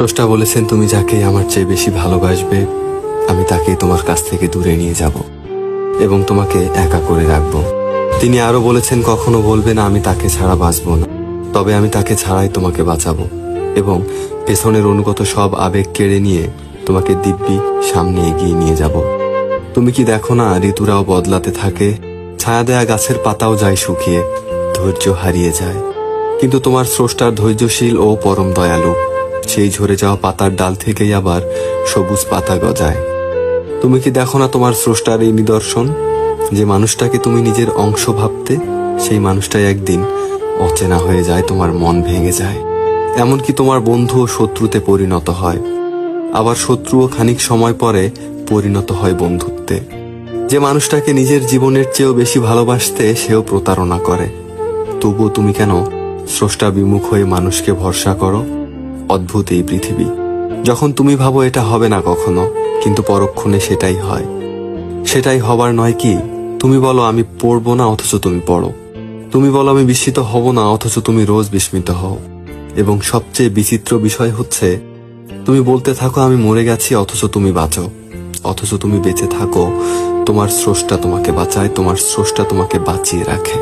স্রষ্টা বলেছেন, তুমি যাকে আমার চেয়ে বেশি ভালোবাসবে আমি তাকে তোমার কাছ থেকে দূরে নিয়ে যাব এবং তোমাকে একা করে রাখব। তিনি আরো বলেছেন, কখনো বলবে না আমি তাকে ছাড়া বাঁচব না, তবে আমি তাকে ছাড়াই তোমাকে বাঁচাবো এবং পেছনের অনুগত সব আবেগ কেড়ে নিয়ে তোমাকে দিব্যি সামনে এগিয়ে নিয়ে যাব। তুমি কি দেখো না, ঋতুরাও বদলাতে থাকে, ছায়া দেয়া গাছের পাতাও যায় শুকিয়ে, ধৈর্য হারিয়ে যায়, কিন্তু তোমার স্রষ্টার ধৈর্যশীল ও পরম দয়ালু। সেই ঝরে যাওয়া পাতার ডাল থেকেই আবার সবুজ পাতা গজায়। তুমি কি দেখো না তোমার স্রষ্টার এই নিদর্শন, যে মানুষটাকে তুমি নিজের অংশ ভাবতে, সেই মানুষটাই একদিন অচেনা হয়ে যায়, তোমার মন ভেঙে যায়। এমনকি তোমার বন্ধু ও শত্রুতে পরিণত হয়, আবার শত্রুও খানিক সময় পরে পরিণত হয় বন্ধুত্বে। যে মানুষটাকে নিজের জীবনের চেয়েও বেশি ভালোবাসতে, সেও প্রতারণা করে। তবুও তুমি কেন স্রষ্টা বিমুখ হয়ে মানুষকে ভরসা করো? অদ্ভুত এই পৃথিবী। যখন তুমি ভাবো এটা হবে না কখনো, কিন্তু পরক্ষণে সেটাই হয়। সেটাই হবার নয় কি? তুমি বলো আমি পড়বো না, অথচ তুমি পড়ো। তুমি বলো আমি বিস্মিত হব না, অথচ তুমি রোজ বিস্মিত হও। এবং সবচেয়ে বিচিত্র বিষয় হচ্ছে, তুমি বলতে থাকো আমি মরে গেছি, অথচ তুমি বাঁচো। অথচ তুমি বেঁচে থাকো, তোমার স্রষ্টা তোমাকে বাঁচায়, তোমার স্রষ্টা তোমাকে বাঁচিয়ে রাখে।